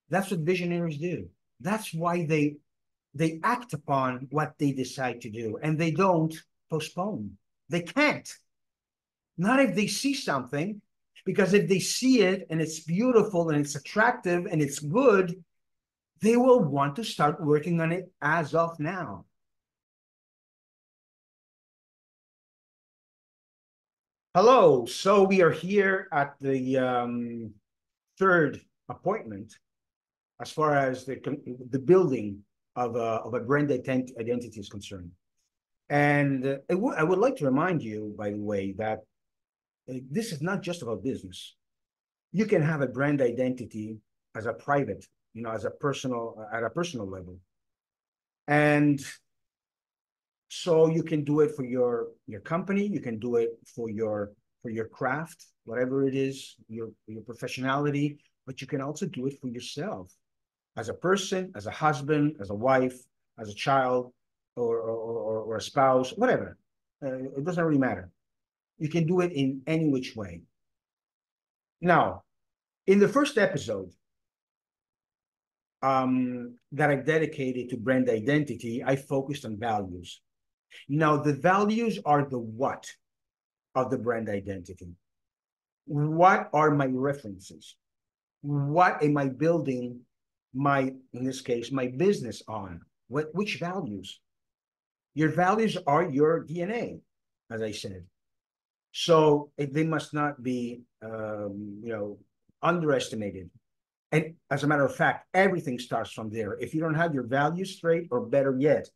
That's what visionaries do. That's why they act upon what they decide to do, and they don't postpone. They can't. Not if they see something, because if they see it and it's beautiful and it's attractive and it's good, they will want to start working on it as of now. Hello. So we are here at the third appointment as far as the building of a brand identity is concerned. And I would like to remind you, by the way, that this is not just about business. You can have a brand identity as a private, as a personal, at a personal level. And so you can do it for your company, you can do it for your craft, whatever it is, your professionality, but you can also do it for yourself as a person, as a husband, as a wife, as a child, or a spouse, whatever. It doesn't really matter. You can do it in any which way. Now, in the first episode that I dedicated to brand identity, I focused on values. Now, the values are the what of the brand identity. What are my references? What am I building in this case, my business on? Which values? Your values are your DNA, as I said. So they must not be, underestimated. And as a matter of fact, everything starts from there. If you don't have your values straight, or better yet,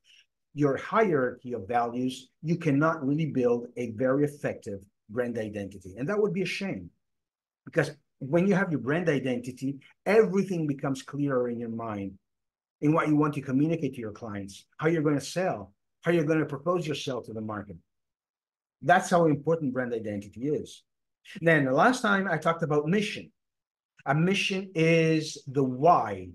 your hierarchy of values, you cannot really build a very effective brand identity. And that would be a shame, because when you have your brand identity, everything becomes clearer in your mind in what you want to communicate to your clients, how you're going to sell, how you're going to propose yourself to the market. That's how important brand identity is. Then the last time I talked about mission. A mission is the why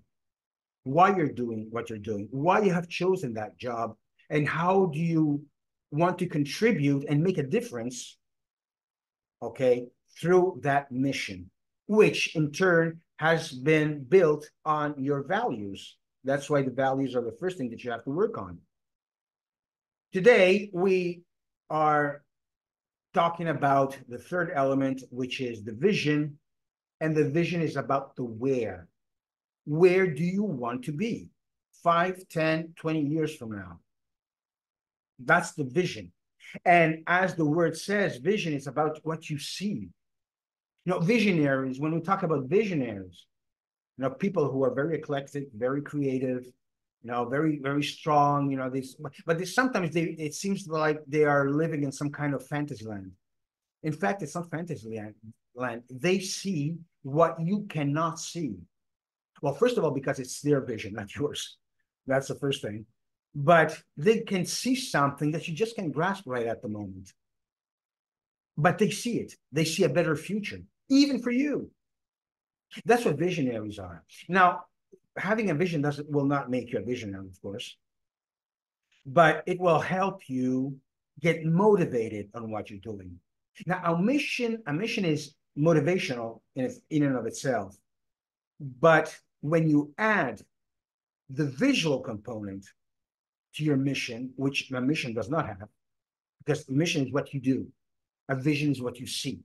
you're doing what you're doing, why you have chosen that job, and how do you want to contribute and make a difference, okay, through that mission, which in turn has been built on your values. That's why the values are the first thing that you have to work on. Today, we are talking about the third element, which is the vision. And the vision is about the where. Where do you want to be 5, 10, 20 years from now? That's the vision. And as the word says, vision is about what you see. Visionaries, when we talk about visionaries, people who are very eclectic, very creative, very, very strong, but sometimes it seems like they are living in some kind of fantasy land. In fact, it's not fantasy land. They see what you cannot see. Well, first of all, because it's their vision, not yours. That's the first thing. But they can see something that you just can't grasp right at the moment. But they see it. They see a better future, even for you. That's what visionaries are. Now, having a vision will not make you a visionary, of course, but it will help you get motivated on what you're doing. Now, a mission is motivational in and of itself. But when you add the visual component to your mission, which a mission does not have, because mission is what you do, a vision is what you see.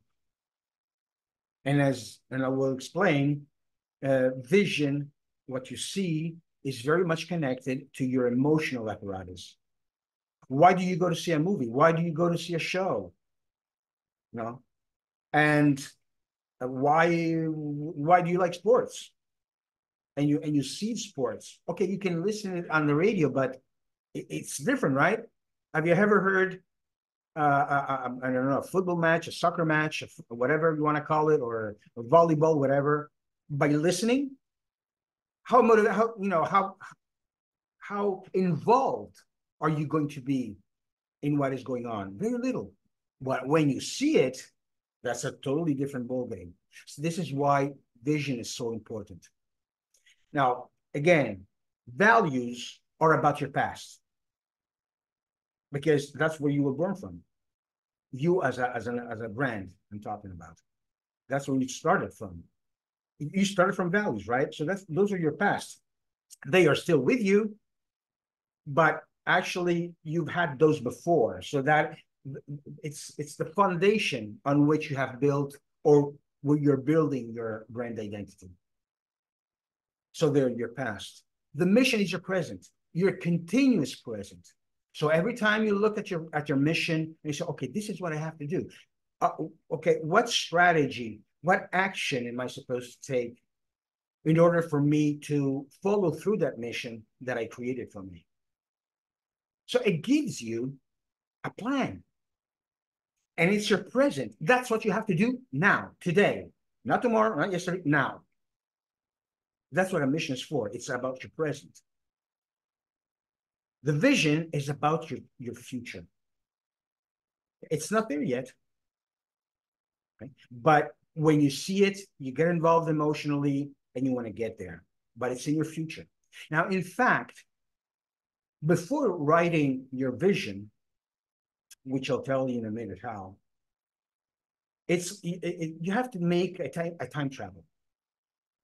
And I will explain, vision, what you see, is very much connected to your emotional apparatus. Why do you go to see a movie? Why do you go to see a show? And why do you like sports? And you see sports. Okay, you can listen it on the radio, but it's different, right? Have you ever heard I don't know, a football match, a soccer match, whatever you want to call it, or a volleyball, whatever, by listening? How involved are you going to be in what is going on? Very little. But when you see it, that's a totally different ballgame. So this is why vision is so important. Now, again, values are about your past, because that's where you were born from. You as a brand, I'm talking about. That's where you started from. You started from values, right? So those are your past. They are still with you, but actually you've had those before. So that it's the foundation on which you have built, or where you're building your brand identity. So they're your past. The mission is your present, your continuous present. So every time you look at your mission, you say, okay, this is what I have to do. Okay, what strategy, what action am I supposed to take in order for me to follow through that mission that I created for me? So it gives you a plan, and it's your present. That's what you have to do now, today, not tomorrow, not yesterday, now. That's what a mission is for. It's about your present. The vision is about your future. It's not there yet, right? But when you see it, you get involved emotionally and you want to get there, but it's in your future. Now, in fact, before writing your vision, which I'll tell you in a minute how, you have to make a time travel.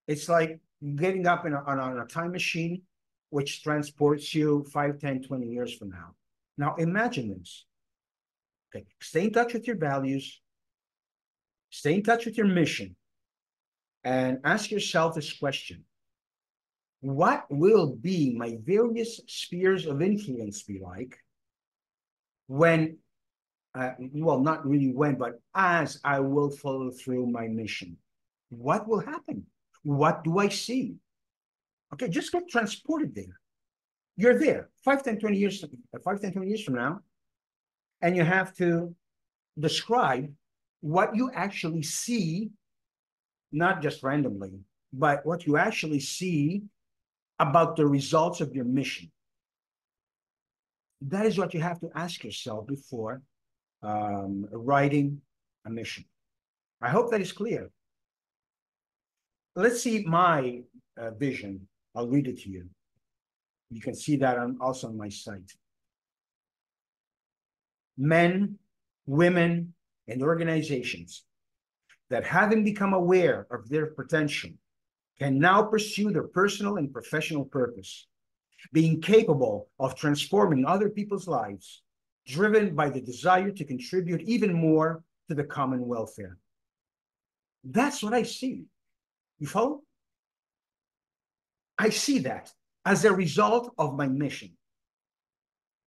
It's like getting up on a time machine, which transports you 5, 10, 20 years from now. Now, imagine this. Okay, stay in touch with your values, stay in touch with your mission, and ask yourself this question: what will be my various spheres of influence be like when, well, not really when, but as I will follow through my mission? What will happen? What do I see? Okay, just get transported there. You're there 5, 10, 20 years, 5, 10, 20 years from now, and you have to describe what you actually see, not just randomly, but what you actually see about the results of your mission. That is what you have to ask yourself before writing a mission. I hope that is clear. Let's see my vision. I'll read it to you. You can see that also on my site. Men, women, and organizations that, having become aware of their potential, can now pursue their personal and professional purpose, being capable of transforming other people's lives, driven by the desire to contribute even more to the common welfare. That's what I see. You follow? I see that as a result of my mission.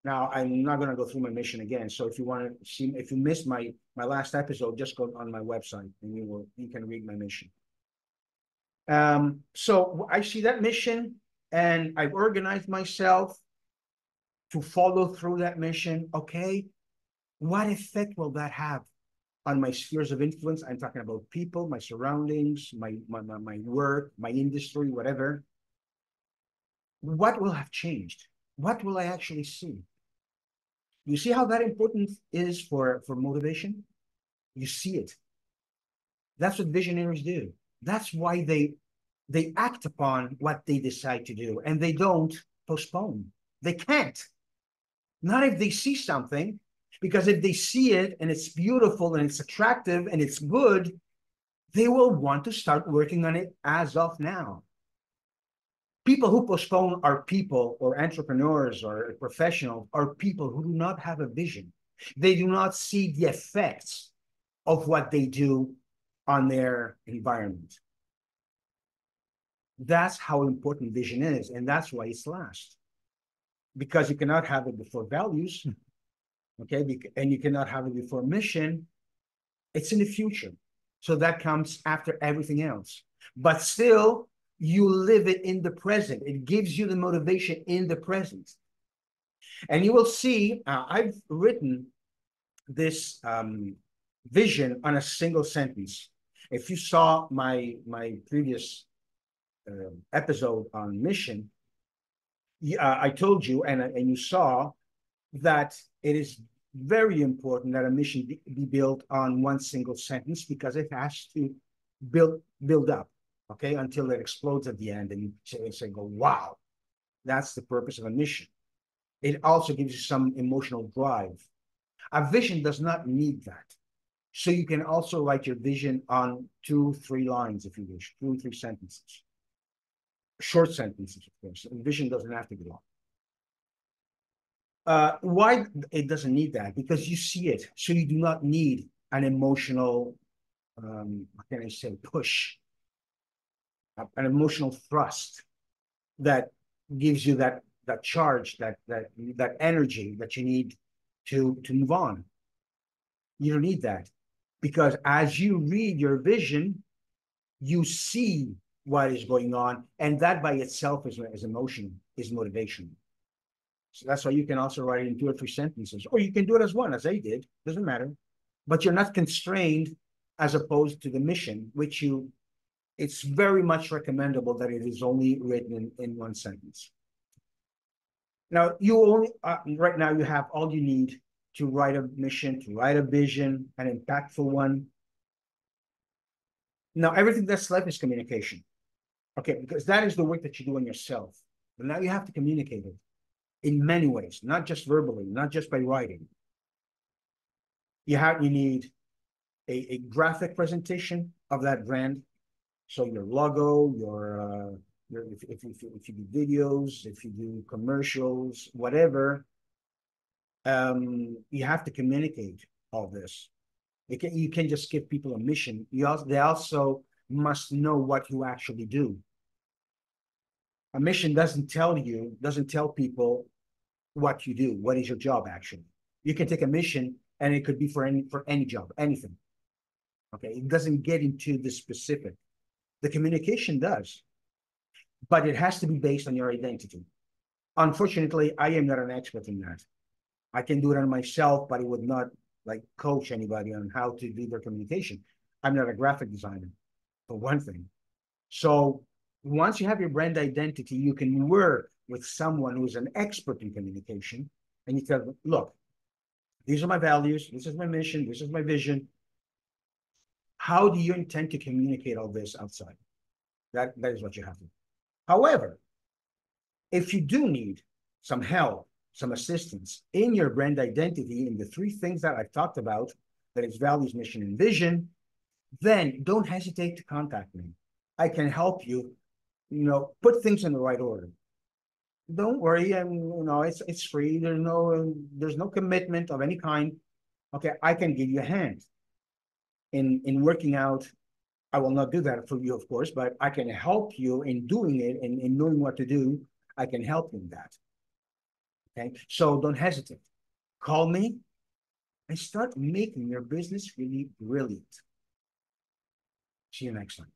Now, I'm not going to go through my mission again. So if you want to see, if you missed my last episode, just go on my website and you can read my mission. So I see that mission, and I've organized myself to follow through that mission. Okay, what effect will that have on my spheres of influence? I'm talking about people, my surroundings, my work, my industry, whatever. What will have changed? What will I actually see? You see how that important is for motivation? You see it. That's what visionaries do. That's why they act upon what they decide to do, and they don't postpone. They can't. Not if they see something, because if they see it and it's beautiful and it's attractive and it's good, they will want to start working on it as of now. People who postpone are people, or entrepreneurs or professionals, are people who do not have a vision. They do not see the effects of what they do on their environment. That's how important vision is, and that's why it's last. Because you cannot have it before values, okay? And you cannot have it before mission. It's in the future. So that comes after everything else. But still, you live it in the present. It gives you the motivation in the present. And you will see, I've written this vision on a single sentence. If you saw my previous episode on mission, I told you, and you saw that it is very important that a mission be built on one single sentence, because it has to build up, okay, until it explodes at the end, and you say, go, wow, that's the purpose of a mission. It also gives you some emotional drive. A vision does not need that. So you can also write your vision on 2, 3 lines if you wish, 2, 3 sentences. Short sentences, of course. Vision doesn't have to be long. Why it doesn't need that? Because you see it, so you do not need an emotional, what can I say, push, an emotional thrust that gives you that charge, that energy that you need to move on. You don't need that, because as you read your vision, you see what is going on, and that by itself is emotion, is motivation. So that's why you can also write it in 2 or 3 sentences, or you can do it as one, as I did. Doesn't matter, but you're not constrained, as opposed to the mission, which it's very much recommendable that it is only written in 1 sentence. Now, you only right now you have all you need to write a mission, to write a vision, an impactful one. Now, everything that's left is communication. Okay, because that is the work that you do on yourself. But now you have to communicate it in many ways, not just verbally, not just by writing. You need a graphic presentation of that brand. So your logo, if you do videos, if you do commercials, whatever, you have to communicate all this. You can't just give people a mission. They also must know what you actually do. A mission doesn't tell people what you do. What is your job actually? You can take a mission and it could be for any job, anything. Okay, it doesn't get into the specific. The communication does, but it has to be based on your identity. Unfortunately, I am not an expert in that. I can do it on myself, but it would not like coach anybody on how to do their communication. I'm not a graphic designer, for one thing. So once you have your brand identity, you can work with someone who's an expert in communication, and you tell them, look, these are my values, this is my mission, this is my vision. How do you intend to communicate all this outside? That is what you have to do. However, if you do need some help, some assistance in your brand identity, in the 3 things that I've talked about, that is values, mission, and vision, then don't hesitate to contact me. I can help you, put things in the right order. Don't worry, it's free. There's no commitment of any kind. Okay, I can give you a hand in working out. I will not do that for you, of course, but I can help you in doing it and in knowing what to do. I can help you in that. Okay, so don't hesitate. Call me and start making your business really brilliant. See you next time.